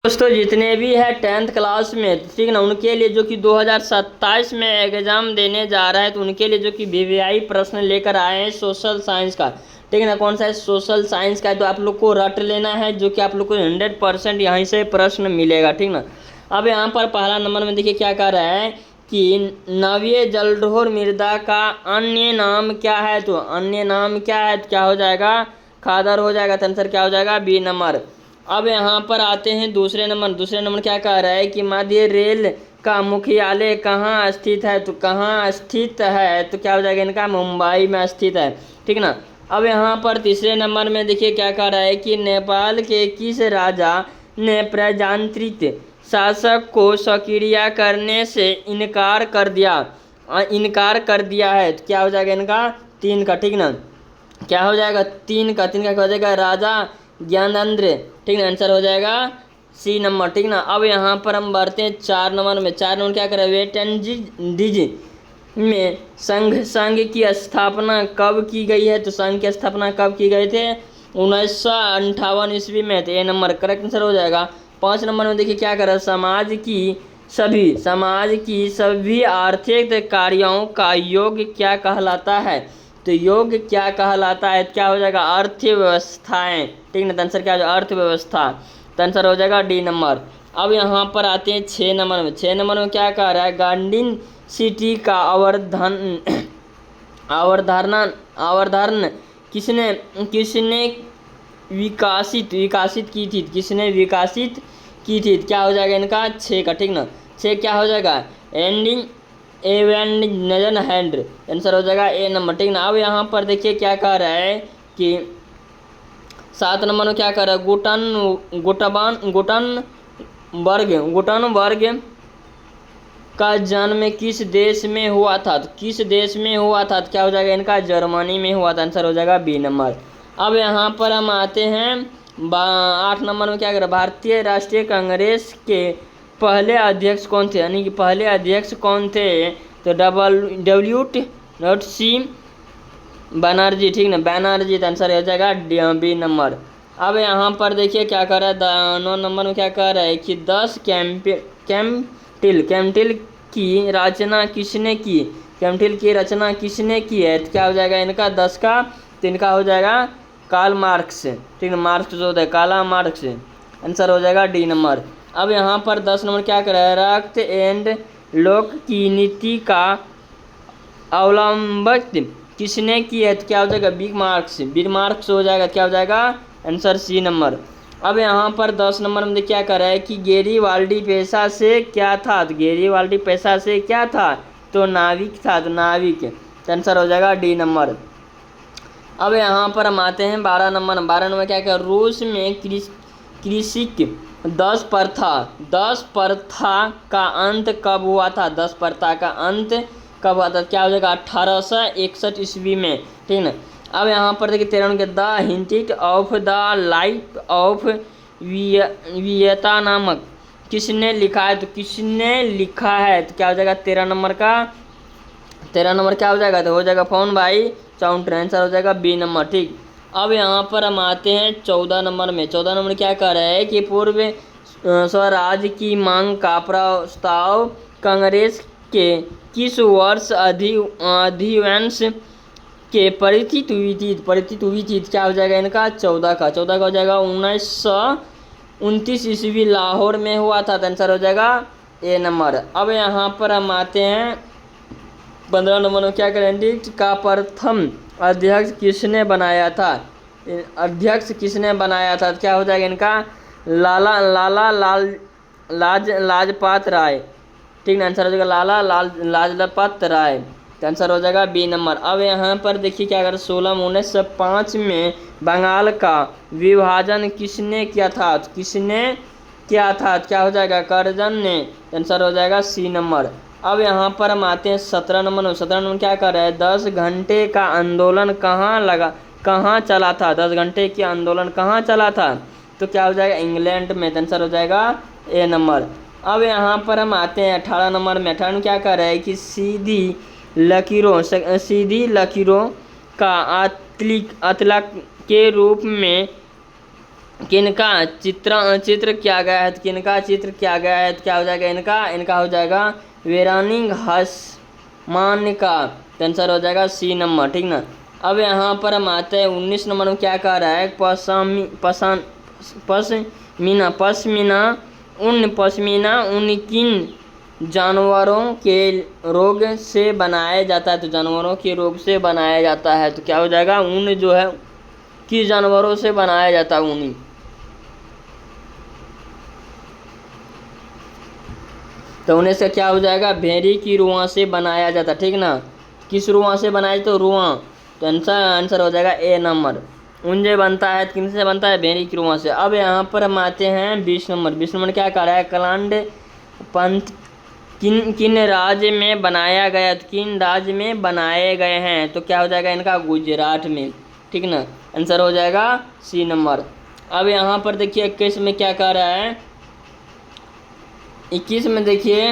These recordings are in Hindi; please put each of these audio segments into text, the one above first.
दोस्तों जितने भी है 10th क्लास में, ठीक ना, उनके लिए जो कि 2027 में एग्जाम देने जा रहा है, तो उनके लिए जो कि वीवीआई प्रश्न लेकर आए हैं सोशल साइंस का, ठीक है ना। कौन सा है? सोशल साइंस का है। तो आप लोग को रट लेना है, जो कि आप लोग को 100% यहीं से प्रश्न मिलेगा, ठीक ना। अब यहाँ पर पहला नंबर में देखिए क्या कह रहा है कि नव्य जलढोर मृदा का अन्य नाम क्या है। तो अन्य नाम क्या है? तो क्या हो जाएगा? खादर हो जाएगा। तो आंसर क्या हो जाएगा? B number. अब यहाँ पर आते हैं दूसरे नंबर क्या कह रहा है कि मध्य रेल का मुख्यालय कहाँ स्थित है। तो कहाँ स्थित है? तो क्या हो जाएगा इनका? मुंबई में स्थित है, ठीक ना। अब यहाँ पर तीसरे नंबर में देखिए क्या कह रहा है कि नेपाल के किस राजा ने प्रजातंत्रित शासक को सक्रिय करने से इनकार कर दिया है। तो क्या हो जाएगा इनका? 3 का, ठीक ना। क्या हो जाएगा? 3 का क्या हो जाएगा? राजा ज्ञानेंद्र, ठीक ना। आंसर हो जाएगा सी नंबर, ठीक ना। अब यहाँ पर हम बढ़ते हैं 4 नंबर में। 4 नंबर क्या करें? वेस्ट इंडीज में संघ की स्थापना कब की गई है। तो संघ की स्थापना कब की गई थे? 1958 ईस्वी में। तो ए नंबर करेक्ट आंसर हो जाएगा। 5 नंबर में देखिए क्या करें? समाज की सभी आर्थिक कार्यों का योग क्या कहलाता है। तो योग क्या कहलाता है? क्या हो जाएगा? अर्थव्यवस्थाएं, ठीक ना। तो आंसर क्या हो जाएगा? अर्थव्यवस्था। तो आंसर हो जाएगा डी नंबर। अब यहाँ पर आते हैं 6 नंबर में। 6 नंबर में क्या कह रहा है? गांधी सिटी का अवधारण किसने विकासित की थी। किसने विकासित की थी? क्या हो जाएगा इनका? 6 का, ठीक ना। 6 क्या हो जाएगा? Ending एवेंजन hand. आंसर हो जाएगा ए नंबर, ठीक ना। अब यहाँ पर देखिए क्या कह रहा है कि 7 नंबर में क्या कह रहा है? गुटनबर्ग का जन्म किस देश में हुआ था। तो किस देश में हुआ था? तो क्या हो जाएगा इनका? जर्मनी में हुआ था। आंसर हो जाएगा बी नंबर। अब यहाँ पर हम आते हैं 8 नंबर में क्या कर रहा है? भारतीय राष्ट्रीय कांग्रेस के पहले अध्यक्ष कौन थे। यानी कि पहले अध्यक्ष कौन थे? तो WC बनर्जी, ठीक ना। बैनर्जी। आंसर हो जाएगा बी नंबर। अब यहाँ पर देखिए क्या कर रहा है? 9 नंबर में क्या कह रहा है कि 10 कैंटिल की रचना किसने की। कैंटिल की रचना किसने की है? तो क्या हो जाएगा इनका? 10 का। तो इनका हो जाएगा कार्ल मार्क्स, ठीक है। मार्क्स जो होता है काला मार्क्स। आंसर हो जाएगा डी नंबर। अब यहाँ पर 10 नंबर क्या कर रहा है? रक्त एंड लोक की नीति का अवलंबित किसने की है? तो क्या हो जाएगा? बिग मार्क्स हो जाएगा। क्या हो जाएगा? Answer C number. अब यहाँ पर 10 नंबर में क्या कर रहा है कि गेरिबाल्डी पेशा से क्या था। तो गेरिबाल्डी पेशा से क्या था? तो नाविक था। तो नाविक। तो आंसर हो जाएगा डी नंबर। अब यहाँ पर हम आते हैं 12 नंबर। 12 नंबर क्या कर? रूस में कृषि 10 प्रथा का अंत कब हुआ था। 10 प्रथा का अंत कब हुआ था? क्या हो जाएगा? 1861 ईस्वी में, ठीक ना। अब यहाँ पर देखिए 13 के the hint of the life of वियता नामक किसने लिखा है। तो किसने लिखा है? तो क्या हो जाएगा 13 नंबर का? 13 नंबर क्या हो जाएगा? तो हो जाएगा फोन भाई चाउंट्रे। आंसर हो जाएगा बी नंबर, ठीक। अब यहाँ पर हम आते हैं 14 नंबर में। 14 नंबर क्या कह रहा है कि पूर्व स्वराज की मांग का प्रस्ताव कांग्रेस के किस वर्ष अधिवेश के परिचित हुई थी। क्या हो जाएगा इनका? 14 का। 14 का हो जाएगा 1929 ईस्वी लाहौर में हुआ था। आंसर हो जाएगा ए नंबर। अब यहाँ पर हम आते हैं 15 नंबर में क्या करेंगे का प्रथम अध्यक्ष किसने बनाया था। क्या हो जाएगा इनका? लाला लाजपत राय, ठीक ना। आंसर हो जाएगा लाला लाजपत राय। आंसर हो जाएगा बी नंबर। अब यहाँ पर देखिए क्या कर 16 1905 में बंगाल का विभाजन किसने किया था। क्या हो जाएगा? कर्जन ने। आंसर हो जाएगा सी नंबर। अब यहाँ पर हम आते हैं 17 नंबर। 17 नंबर क्या कर रहा है? 10 घंटे का आंदोलन कहाँ चला था। 10 घंटे की आंदोलन कहाँ चला था? तो क्या हो जाएगा? इंग्लैंड में। आंसर हो जाएगा ए नंबर। अब यहाँ पर हम आते हैं 18 नंबर में। 18 में क्या कर रहा है कि सीधी लकीरों का अतला के रूप में किनका चित्र किया गया है, तो किनका चित्र किया गया है, तो क्या हो जाएगा इनका हो जाएगा वेरानिंग हसमान का। तो आंसर हो जाएगा सी नंबर, ठीक ना। अब यहाँ पर हम आते हैं 19 नंबर में, क्या कह रहा है, पश्मीना ऊन किन जानवरों के रोग से बनाया जाता है, तो जानवरों के रोग से बनाया जाता है, तो क्या हो जाएगा ऊन जो है किस जानवरों से बनाया जाता है ऊनी। तो उन्हें से क्या हो जाएगा भेड़ी की रुआ से बनाया जाता, ठीक ना। किस रुआ से बनाया, तो रुआ, तो आंसर हो जाएगा ए नंबर। ऊन जो बनता है किन से बनता है, भेड़ी की रुआ से। अब यहाँ पर हम आते हैं 20 नंबर। 20 नंबर क्या कह रहा है, कलांड पंथ किन राज्य में बनाया गया, तो किन राज्य में बनाए गए हैं, तो क्या हो जाएगा इनका गुजरात में, ठीक ना। आंसर हो जाएगा सी नंबर। अब यहाँ पर देखिए 21 में क्या कह रहा है, 21 में देखिए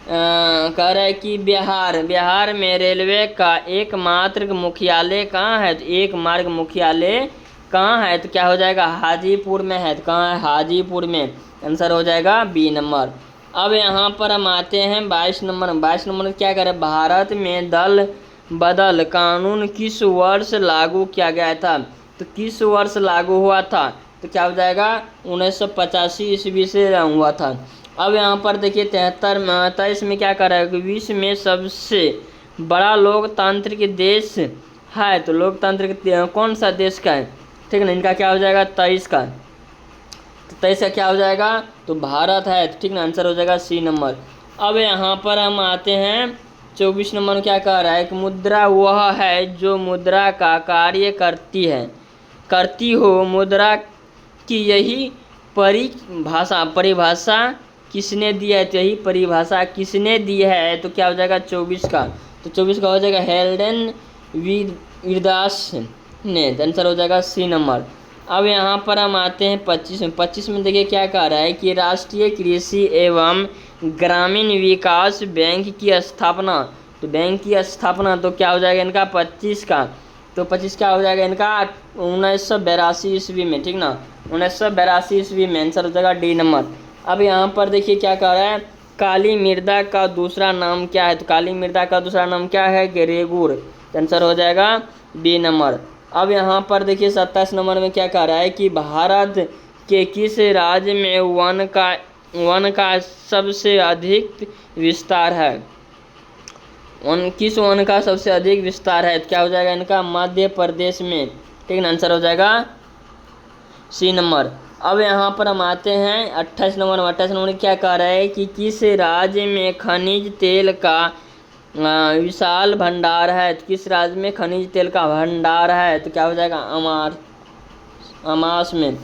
कह रहा है कि बिहार में रेलवे का एकमात्र मुख्यालय कहाँ है, तो एक मार्ग मुख्यालय कहाँ है, तो क्या हो जाएगा हाजीपुर में है, तो कहाँ है हाजीपुर में। आंसर हो जाएगा बी नंबर। अब यहाँ पर हम आते हैं 22 नंबर। 22 नंबर क्या करे, भारत में दल बदल कानून किस वर्ष लागू किया गया था, तो किस वर्ष लागू हुआ था, तो क्या हो जाएगा 1985 ईस्वी से हुआ था। अब यहाँ पर देखिए 23 में क्या कर रहा है कि विश्व में सबसे बड़ा लोकतांत्रिक देश है, तो लोकतांत्रिक कौन सा देश का है, ठीक है ना। इनका क्या हो जाएगा 23 का, तो 23 का क्या हो जाएगा, तो भारत है, ठीक ना। आंसर हो जाएगा सी नंबर। अब यहाँ पर हम आते हैं 24 नंबर में, क्या कह रहा है कि मुद्रा वह है जो मुद्रा का कार्य करती हो, मुद्रा की यही परिभाषा किसने दी है, तो यही परिभाषा किसने दी है, तो क्या हो जाएगा 24 का, तो 24 का हो जाएगा हेल्डेन विदास ने। आंसर हो जाएगा सी नंबर। अब यहाँ पर हम आते हैं 25 में। 25 में देखिए क्या कह रहा है कि राष्ट्रीय कृषि एवं ग्रामीण विकास बैंक की स्थापना, तो बैंक की स्थापना, तो क्या हो जाएगा इनका 25 का, तो 25 क्या हो जाएगा इनका 1982 ईस्वी में, ठीक ना। 1982 ईस्वी में। आंसर हो जाएगा डी नंबर। अब यहाँ पर देखिए क्या कह रहा है, काली मृदा का दूसरा नाम क्या है, तो काली मृदा का दूसरा नाम क्या है कि रेगुर। आंसर हो जाएगा बी नंबर। अब यहाँ पर देखिए 27 नंबर में क्या कह रहा है कि भारत के किस राज्य में वन का सबसे अधिक विस्तार है, किस वन का सबसे अधिक विस्तार है, तो क्या हो जाएगा इनका मध्य प्रदेश में, ठीक है। आंसर हो जाएगा सी नंबर। अब यहाँ पर हम आते हैं 28 नंबर में। 28 नंबर क्या कह रहा है कि किस राज्य में खनिज तेल का विशाल भंडार है, तो किस राज्य में खनिज तेल का भंडार है, तो क्या हो जाएगा अमास में।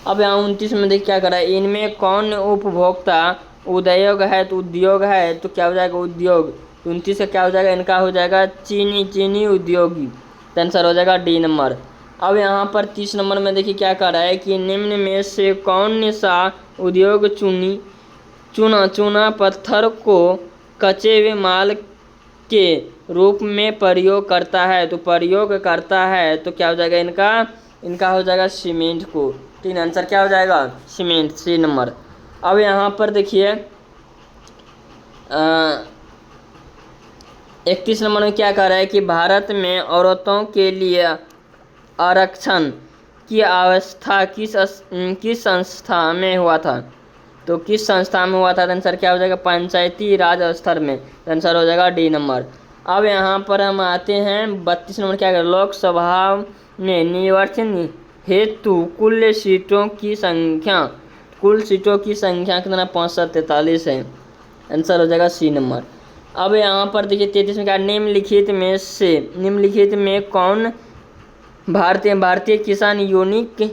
अब यहाँ 29 में देख क्या कर रहा है, इनमें कौन उपभोक्ता उद्योग है, तो उद्योग है, तो क्या हो जाएगा उद्योग। 29 का क्या हो जाएगा इनका हो जाएगा चीनी उद्योगी। तो आंसर हो जाएगा डी नंबर। अब यहाँ पर 30 नंबर में देखिए क्या कर रहा है कि निम्न में से कौन सा उद्योग चूना पत्थर को कच्चे हुए माल के रूप में प्रयोग करता है, तो प्रयोग करता है, तो क्या हो जाएगा इनका हो जाएगा सीमेंट को, ठीक है। आंसर क्या हो जाएगा सीमेंट, सी नंबर। अब यहाँ पर देखिए 31 नंबर में क्या कह रहा है कि भारत में औरतों के लिए आरक्षण की अवस्था किस संस्था में हुआ था, तो किस संस्था में हुआ था, तो आंसर क्या हो जाएगा पंचायती राज स्तर में। तो आंसर हो जाएगा डी नंबर। अब यहाँ पर हम आते हैं 32 नंबर क्या कर, लोकसभा में निर्वाचन हेतु कुल सीटों की संख्या कितना 543 है। आंसर हो जाएगा सी नंबर। अब यहाँ पर देखिए 33 में क्या, निम्नलिखित में कौन भारतीय किसान यूनियन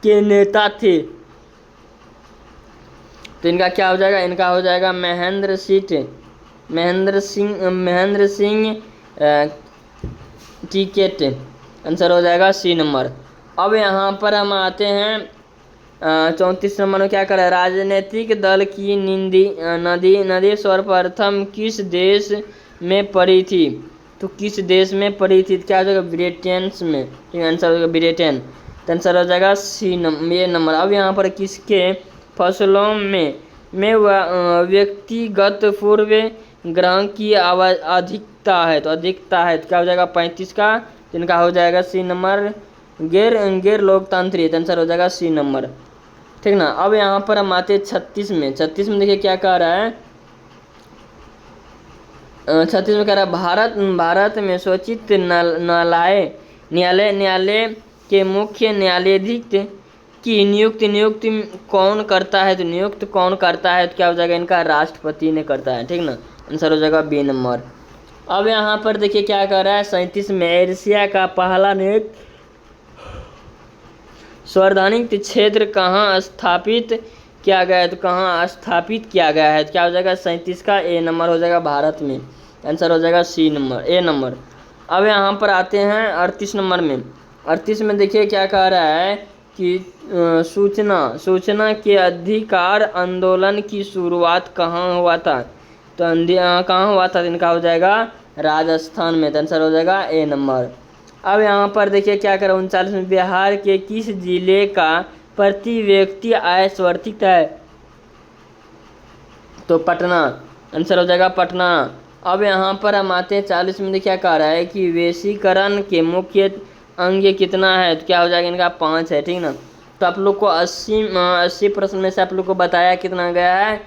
के नेता थे, तो इनका क्या हो जाएगा इनका हो जाएगा महेंद्र सिंह टिकैत। आंसर हो जाएगा सी नंबर। अब यहाँ पर हम आते हैं 34 नंबर में क्या कर रहा है, राजनीतिक दल की नदी सर्वप्रथम किस देश में पड़ी थी, तो किस देश में पड़ी थी, क्या हो जाएगा ब्रिटेन में, ठीक है। आंसर हो जाएगा ब्रिटेन। तो आंसर हो जाएगा सी नंबर, ये नंबर। अब यहाँ पर किसके फसलों में व्यक्तिगत पूर्व ग्रहण की आवाज अधिकता है, तो अधिकता है तो क्या हो जाएगा 35 का, जिनका हो जाएगा सी नंबर। गैर लोकतांत्रिक, आंसर हो जाएगा सी नंबर, ठीक ना। अब यहाँ पर हम आते 36 में। 36 में देखिए क्या कह रहा है, 36 में कह रहा है भारत में स्वचित न्यायालय के मुख्य न्यायाधीश की नियुक्ति कौन करता है, तो नियुक्त कौन करता है, तो क्या हो जाएगा इनका राष्ट्रपति ने करता है, ठीक ना। आंसर हो जाएगा बी नंबर। अब यहाँ पर देखिए क्या कर रहा है 37 में, एशिया का पहला नियुक्त संवैधानिक क्षेत्र कहाँ स्थापित किया गया है, तो कहाँ स्थापित किया गया है, तो क्या हो जाएगा 37 का ए नंबर हो जाएगा भारत में, आंसर हो जाएगा सी नंबर, ए नंबर। अब यहाँ पर आते हैं 38 नंबर में। 38 में देखिए क्या कह रहा है कि सूचना के अधिकार आंदोलन की शुरुआत कहाँ हुआ था, तो कहाँ हुआ था, इनका हो जाएगा राजस्थान में, तो आंसर हो जाएगा ए नंबर। अब यहाँ पर देखिए क्या करें 39 में, बिहार के किस जिले का प्रति व्यक्ति आय सर्वाधिक है, तो पटना, आंसर हो जाएगा पटना। अब यहाँ पर हम आते हैं 40 में। देखिए क्या कह रहा है कि वैश्वीकरण के मुख्य अंग कितना है, तो क्या हो जाएगा इनका 5 है, ठीक ना। तो आप लोग को 80 प्रश्न में से आप लोग को बताया कितना गया है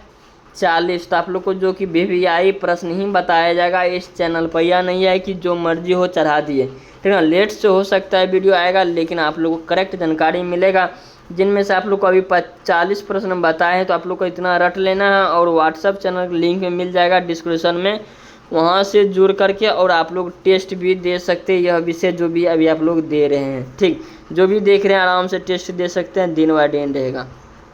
40। तो आप लोग को जो कि वीवीआई प्रश्न ही बताया जाएगा इस चैनल पर, यह नहीं है कि जो मर्जी हो चढ़ा दिए, ठीक ना। लेट से हो सकता है वीडियो आएगा, लेकिन आप लोग को करेक्ट जानकारी मिलेगा। जिनमें से आप लोग को अभी 40 प्रश्न बताए हैं, तो आप लोग को इतना रट लेना है, और व्हाट्सअप चैनल लिंक में मिल जाएगा डिस्क्रिप्शन में, वहाँ से जुड़ करके और आप लोग टेस्ट भी दे सकते हैं। यह विषय जो भी अभी आप लोग दे रहे हैं, ठीक, जो भी देख रहे हैं आराम से टेस्ट दे सकते हैं, दिन बाय दिन रहेगा।